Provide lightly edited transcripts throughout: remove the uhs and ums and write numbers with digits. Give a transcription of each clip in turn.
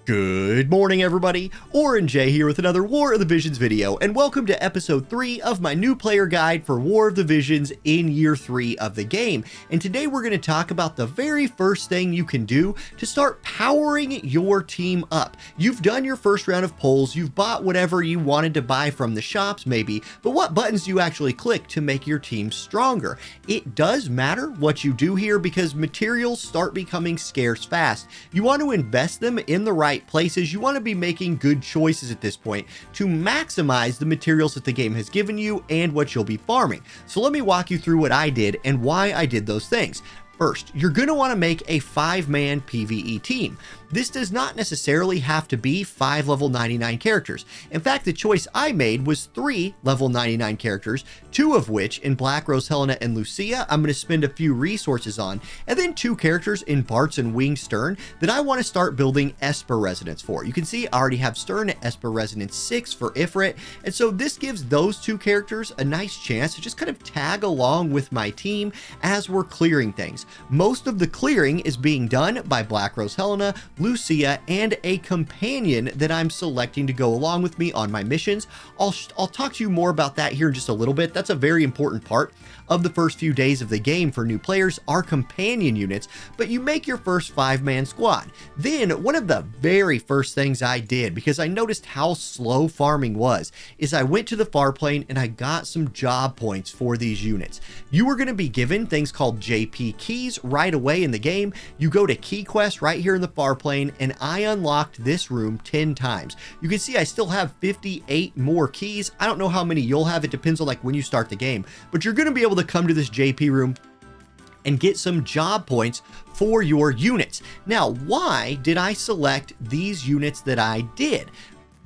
Good morning, everybody. Orange J here with another War of the Visions video, and welcome to episode 3 of my new player guide for War of the Visions in year 3 of the game. And today we're going to talk about the very first thing you can do to start powering your team up. You've done your first round of polls, you've bought whatever you wanted to buy from the shops maybe, but what buttons do you actually click to make your team stronger? It does matter what you do here because materials start becoming scarce fast. You want to invest them in the right places. You want to be making good choices at this point to maximize the materials that the game has given you and what you'll be farming. So let me walk you through what I did and why I did those things. First, you're going to want to make a 5-man PvE team. This does not necessarily have to be 5 level 99 characters. In fact, the choice I made was 3 level 99 characters, 2 of which in Black Rose, Helena, and Lucia I'm going to spend a few resources on, and then 2 characters in Bartz and Wing Stern that I want to start building Esper Resonance for. You can see I already have Stern at Esper Resonance 6 for Ifrit, and so this gives those 2 characters a nice chance to just kind of tag along with my team as we're clearing things. Most of the clearing is being done by Black Rose, Helena, Lucia, and a companion that I'm selecting to go along with me on my missions. I'll talk to you more about that here in just a little bit. That's a very important part of the first few days of the game for new players, are companion units, but you make your first 5-man squad. Then one of the very first things I did, because I noticed how slow farming was, is I went to the far plane and I got some job points for these units. You are going to be given things called JP keys right away in the game. You go to key quest right here in the far plane, and I unlocked this room 10 times. You can see I still have 58 more keys. I don't know how many you'll have. It depends on like when you start the game, but you're going to be able to come to this JP room and get some job points for your units. Now, why did I select these units that I did?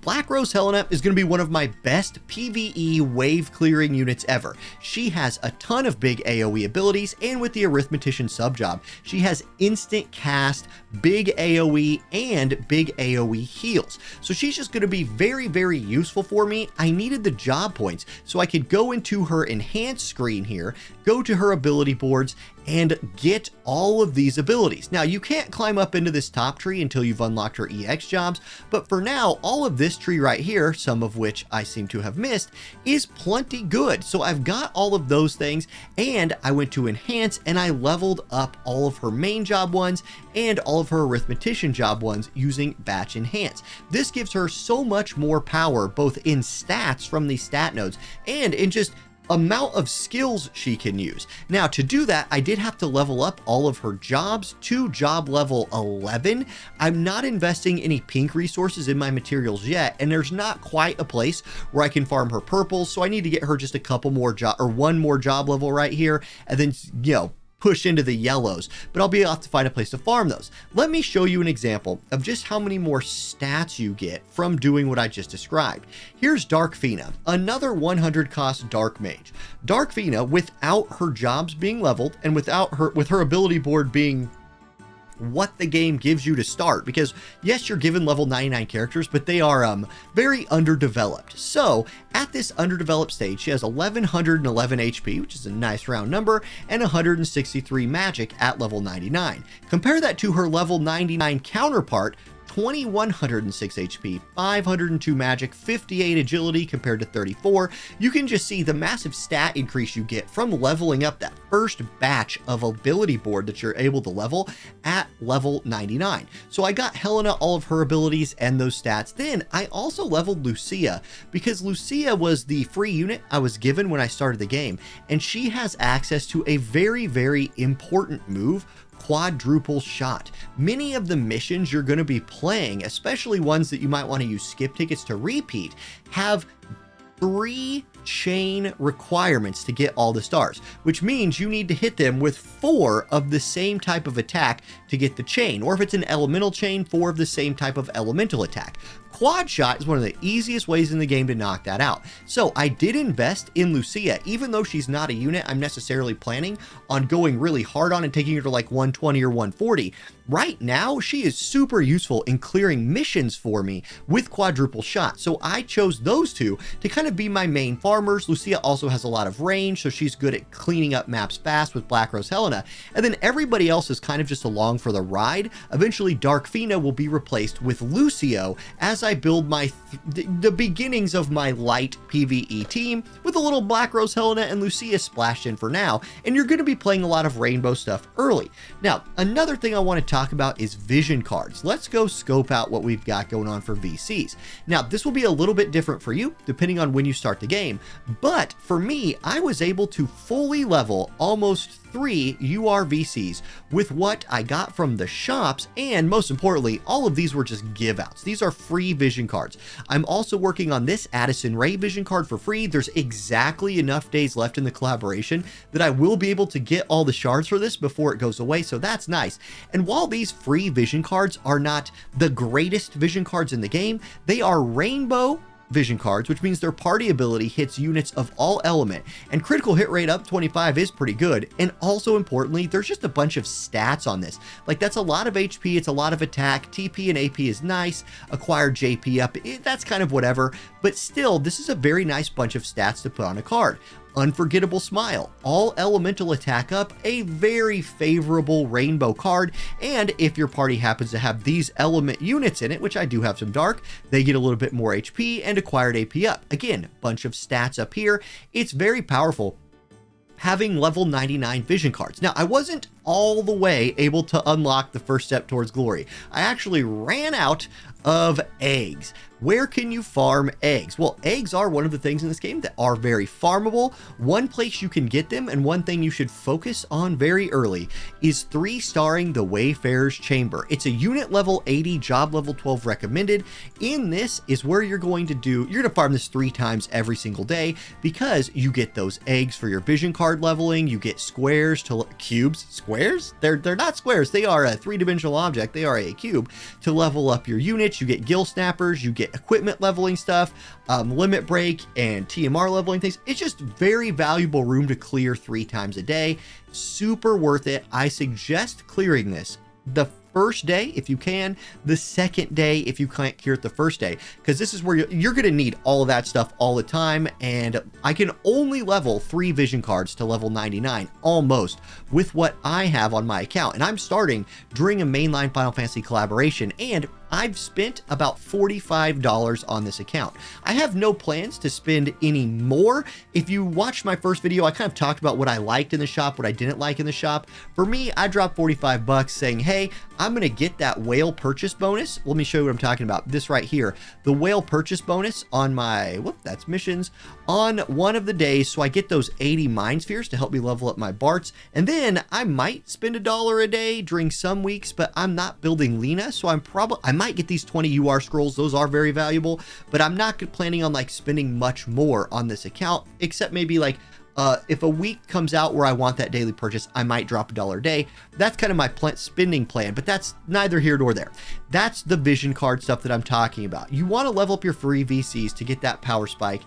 Black Rose Helena is going to be one of my best PvE wave clearing units ever. She has a ton of big AoE abilities, and with the Arithmetician subjob, she has instant cast, big AoE, and big AoE heals. So she's just going to be very, very useful for me. I needed the job points so I could go into her enhanced screen here, go to her ability boards, and get all of these abilities. Now, you can't climb up into this top tree until you've unlocked her EX jobs, but for now, all of this tree right here, some of which I seem to have missed, is plenty good. So I've got all of those things, and I went to enhance and I leveled up all of her main job ones and all of her arithmetician job ones using batch enhance. This gives her so much more power, both in stats from these stat nodes and in just amount of skills she can use. Now, to do that, I did have to level up all of her jobs to job level 11. I'm not investing any pink resources in my materials yet, and there's not quite a place where I can farm her purples, so I need to get her just a couple more one more job level right here, and then, you know, push into the yellows, but I'll be able to find a place to farm those. Let me show you an example of just how many more stats you get from doing what I just described. Here's Dark Fina, another 100 cost Dark Mage. Dark Fina, without her jobs being leveled and with her ability board being what the game gives you to start, because yes, you're given level 99 characters, but they are very underdeveloped. So at this underdeveloped stage, she has 1111 HP, which is a nice round number, and 163 magic at level 99. Compare that to her level 99 counterpart, 2106 HP, 502 magic, 58 agility compared to 34. You can just see the massive stat increase you get from leveling up that first batch of ability board that you're able to level at level 99. So I got Helena all of her abilities and those stats. Then I also leveled Lucia because Lucia was the free unit I was given when I started the game, and she has access to a very, very important move, Quadruple Shot. Many of the missions you're going to be playing, especially ones that you might want to use skip tickets to repeat, have 3 chain requirements to get all the stars, which means you need to hit them with 4 of the same type of attack to get the chain, or if it's an elemental chain, 4 of the same type of elemental attack. Quad shot is one of the easiest ways in the game to knock that out. So I did invest in Lucia, even though she's not a unit I'm necessarily planning on going really hard on and taking her to like 120 or 140. right now, she is super useful in clearing missions for me with quadruple shot. So I chose those two to kind of be my main farmers. Lucia also has a lot of range, so she's good at cleaning up maps fast with Black Rose Helena. And then everybody else is kind of just along for the ride. Eventually, Dark Fina will be replaced with Lucio as I build my the beginnings of my light PvE team with a little Black Rose Helena and Lucia splashed in for now. And you're going to be playing a lot of rainbow stuff early. Now, another thing I want to talk about is vision cards. Let's go scope out what we've got going on for VCs. Now, this will be a little bit different for you depending on when you start the game, but for me, I was able to fully level almost 3 UR VCs with what I got from the shops, and most importantly, all of these were just give outs. These are free vision cards. I'm also working on this Addison Rae vision card for free. There's exactly enough days left in the collaboration that I will be able to get all the shards for this before it goes away, so that's nice. And while these free vision cards are not the greatest vision cards in the game, they are rainbow vision cards, which means their party ability hits units of all element, and critical hit rate up 25 is pretty good. And also importantly, there's just a bunch of stats on this. Like, that's a lot of HP, it's a lot of attack, TP and AP is nice, acquired JP up, that's kind of whatever, but still, this is a very nice bunch of stats to put on a card. Unforgettable Smile, all elemental attack up, a very favorable rainbow card, and if your party happens to have these element units in it, which I do have some dark, they get a little bit more HP and acquired AP up. Again, bunch of stats up here. It's very powerful having level 99 vision cards. Now, I wasn't all the way able to unlock the first step towards glory. I actually ran out of eggs. Where can you farm eggs? Well, eggs are one of the things in this game that are very farmable. One place you can get them, and one thing you should focus on very early, is 3-starring the Wayfarer's Chamber. It's a unit level 80, job level 12 recommended. In this is where you're going to farm this 3 times every single day, because you get those eggs for your vision card leveling, you get squares to cubes. Squares? They're not squares. They are a 3-dimensional object. They are a cube to level up your units. You get gill snappers, you get equipment leveling stuff, limit break and TMR leveling things. It's just very valuable room to clear 3 times a day. Super worth it. I suggest clearing this the first day if you can, the second day if you can't clear it the first day, because this is where you're going to need all of that stuff all the time. And I can only level 3 vision cards to level 99 almost with what I have on my account, and I'm starting during a mainline Final Fantasy collaboration, and I've spent about $45 on this account. I have no plans to spend any more. If you watched my first video, I kind of talked about what I liked in the shop, what I didn't like in the shop. For me, I dropped 45 bucks saying, hey, I'm going to get that whale purchase bonus. Let me show you what I'm talking about. This right here, the whale purchase bonus on my, that's missions, on one of the days. So I get those 80 mind spheres to help me level up my Barts. And then I might spend $1 a day during some weeks, but I'm not building Lena. So I might get these 20 UR scrolls. Those are very valuable, but I'm not planning on like spending much more on this account, except maybe like if a week comes out where I want that daily purchase, I might drop $1 a day. That's kind of my spending plan, but that's neither here nor there. That's the vision card stuff that I'm talking about. You want to level up your free VCs to get that power spike.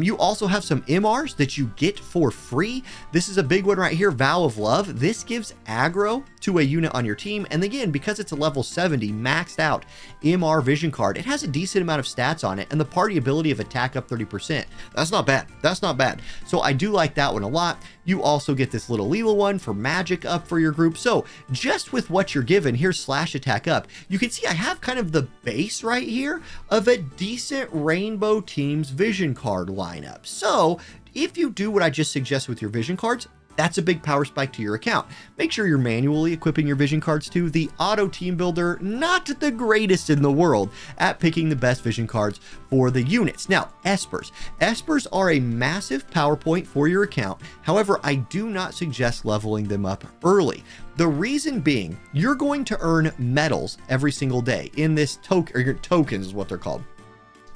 You also have some MRs that you get for free. This is a big one right here, Vow of Love. This gives aggro to a unit on your team. And again, because it's a level 70 maxed out MR vision card, it has a decent amount of stats on it and the party ability of attack up 30%. That's not bad. That's not bad. So I do like that one a lot. You also get this little Leela one for magic up for your group. So just with what you're given, here's slash attack up. You can see I have kind of the base right here of a decent Rainbow Team's vision card lineup. So if you do what I just suggest with your vision cards, that's a big power spike to your account. Make sure you're manually equipping your vision cards too. The auto team builder, not the greatest in the world at picking the best vision cards for the units. Now, Espers. Espers are a massive power point for your account. However, I do not suggest leveling them up early. The reason being, you're going to earn medals every single day in this token, or your tokens is what they're called.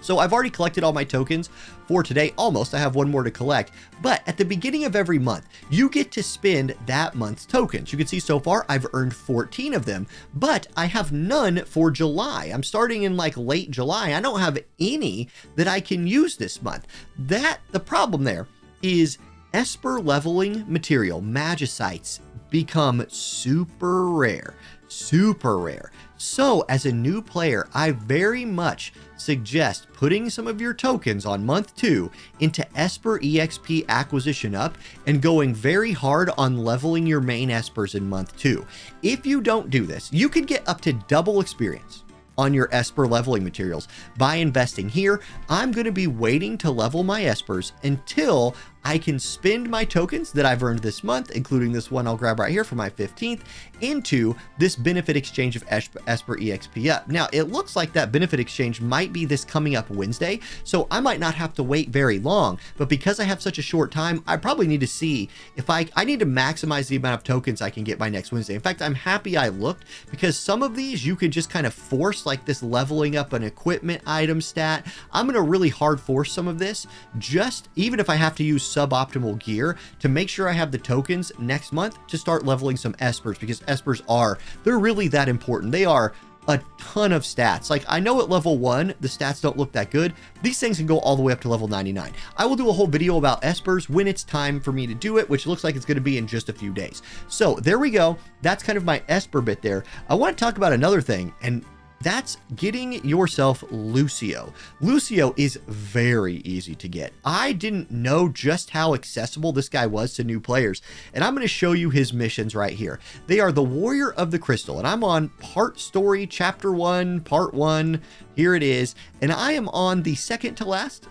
So I've already collected all my tokens for today, almost. I have one more to collect, but at the beginning of every month, you get to spend that month's tokens. You can see so far I've earned 14 of them, but I have none for July. I'm starting in like late July. I don't have any that I can use this month. The problem there is Esper leveling material, magicites, become super rare. super rare. So as a new player, I very much suggest putting some of your tokens on month 2 into Esper EXP acquisition up and going very hard on leveling your main Espers in month 2. If you don't do this, you could get up to double experience on your Esper leveling materials by investing here. I'm going to be waiting to level my Espers until I can spend my tokens that I've earned this month, including this one I'll grab right here for my 15th, into this benefit exchange of Esper EXP up. Now, it looks like that benefit exchange might be this coming up Wednesday, so I might not have to wait very long, but because I have such a short time, I probably need to see if I need to maximize the amount of tokens I can get by next Wednesday. In fact, I'm happy I looked, because some of these you could just kind of force, like this leveling up an equipment item stat. I'm going to really hard force some of this, just even if I have to use suboptimal gear, to make sure I have the tokens next month to start leveling some Espers, because Espers they're really that important. They are a ton of stats. Like, I know at level 1 the stats don't look that good. These things can go all the way up to level 99. I will do a whole video about Espers when it's time for me to do it, which looks like it's going to be in just a few days. So there we go. That's kind of my Esper bit there. I want to talk about another thing, and that's getting yourself Lucio. Lucio is very easy to get. I didn't know just how accessible this guy was to new players, and I'm going to show you his missions right here. They are the Warrior of the Crystal, and I'm on part story, chapter 1, part 1. Here it is, and I am on the second to last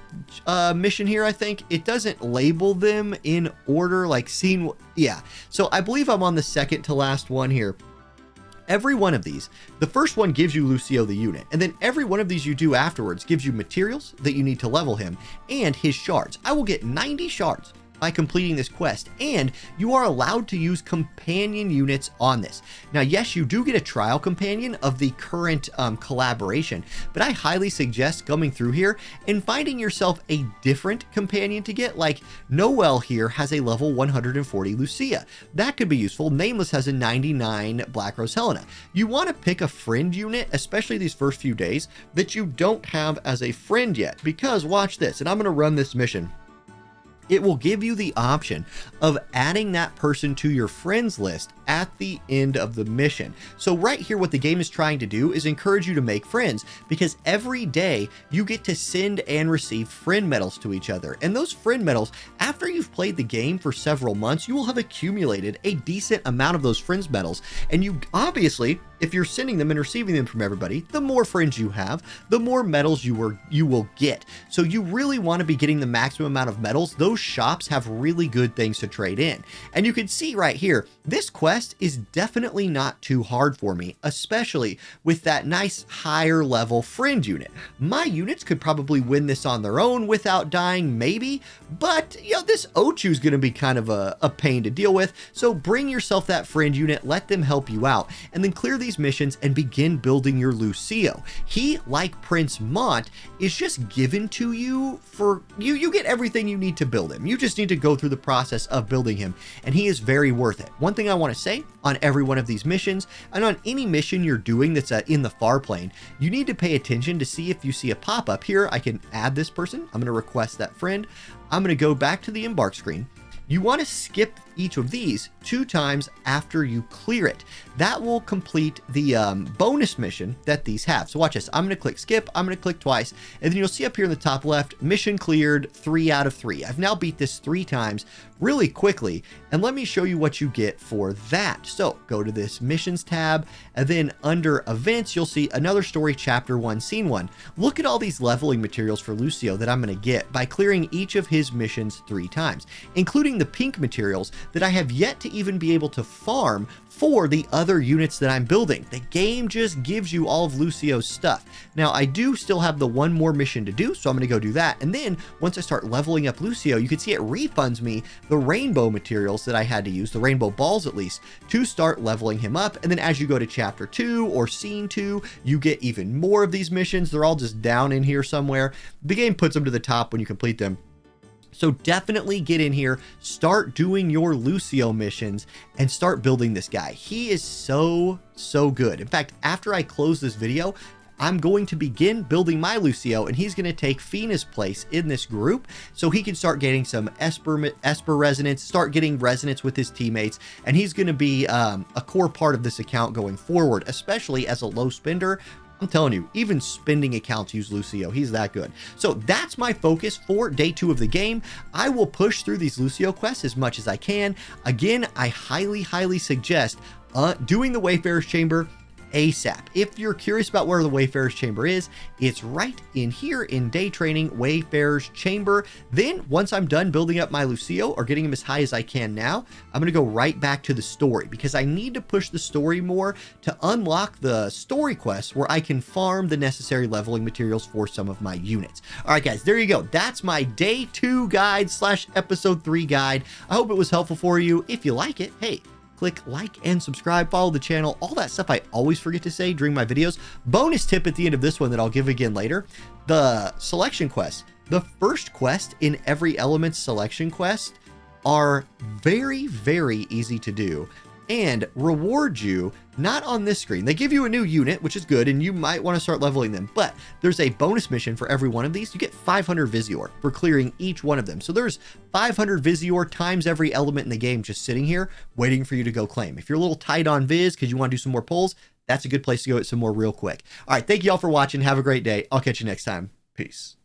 mission here. I think it doesn't label them in order, like scene. Yeah, so I believe I'm on the second to last one here. Every one of these, the first one gives you Lucio the unit, and then every one of these you do afterwards gives you materials that you need to level him and his shards. I will get 90 shards by completing this quest, and you are allowed to use companion units on this. Now, yes, you do get a trial companion of the current collaboration, but I highly suggest coming through here and finding yourself a different companion to get. Like Noel here has a level 140 Lucia. That could be useful. Nameless has a 99 Black Rose Helena. You want to pick a friend unit, especially these first few days, that you don't have as a friend yet, because watch this, and I'm going to run this mission. It will give you the option of adding that person to your friends list at the end of the mission. So right here, what the game is trying to do is encourage you to make friends, because every day you get to send and receive friend medals to each other. And those friend medals, after you've played the game for several months, you will have accumulated a decent amount of those friends medals. And you obviously, if you're sending them and receiving them from everybody, the more friends you have, the more medals you will get. So you really want to be getting the maximum amount of medals. Those shops have really good things to trade in. And you can see right here, this quest is definitely not too hard for me, especially with that nice higher level friend unit. My units could probably win this on their own without dying, maybe, but you know, this Ochu is going to be kind of a pain to deal with. So bring yourself that friend unit, let them help you out, and then clear these missions and begin building your Lucio. He, like Prince Mont, is just given to you for you get everything you need to build him. You just need to go through the process of building him, and he is very worth it. One thing I want to say on every one of these missions, and on any mission you're doing that's in the far plane, you need to pay attention to see if you see a pop-up here. I can add this person. I'm going to request that friend. I'm going to go back to the embark screen. You want to skip each of these 2 times after you clear it. That will complete the bonus mission that these have. So watch this. I'm going to click skip. I'm going to click twice. And then you'll see up here in the top left, mission cleared 3 out of 3. I've now beat this 3 times really quickly. And let me show you what you get for that. So go to this missions tab, and then under events, you'll see another story, chapter 1, scene 1. Look at all these leveling materials for Lucio that I'm going to get by clearing each of his missions 3 times, including the pink materials that I have yet to even be able to farm for the other units that I'm building. The game just gives you all of Lucio's stuff. Now, I do still have the 1 more mission to do, so I'm going to go do that. And then once I start leveling up Lucio, you can see it refunds me the rainbow materials that I had to use, the rainbow balls at least, to start leveling him up. And then as you go to chapter 2 or scene 2, you get even more of these missions. They're all just down in here somewhere. The game puts them to the top when you complete them. So definitely get in here, start doing your Lucio missions, and start building this guy. He is so good. In fact, after I close this video, I'm going to begin building my Lucio, and he's going to take Fina's place in this group so he can start getting some Esper resonance, start getting resonance with his teammates, and he's going to be a core part of this account going forward, especially as a low spender. I'm telling you, even spending accounts use Lucio. He's that good. So that's my focus for day 2 of the game. I will push through these Lucio quests as much as I can. Again, I highly suggest doing the Wayfarer's Chamber ASAP. If you're curious about where the Wayfarer's Chamber is, it's right in here in day training, Wayfarer's Chamber. Then once I'm done building up my Lucio or getting him as high as I can now, I'm going to go right back to the story because I need to push the story more to unlock the story quests where I can farm the necessary leveling materials for some of my units. All right, guys, there you go. That's my day 2 guide / episode 3 guide. I hope it was helpful for you. If you like it, hey, click like and subscribe, follow the channel, all that stuff I always forget to say during my videos. Bonus tip at the end of this one that I'll give again later, the selection quests. The first quest in every Elements selection quest are very easy to do and reward you not on this screen. They give you a new unit, which is good, and you might want to start leveling them, but there's a bonus mission for every one of these. You get 500 Visior for clearing each one of them. So there's 500 Visior times every element in the game just sitting here waiting for you to go claim. If you're a little tight on Viz because you want to do some more pulls, that's a good place to go get some more real quick. All right, thank you all for watching. Have a great day. I'll catch you next time. Peace.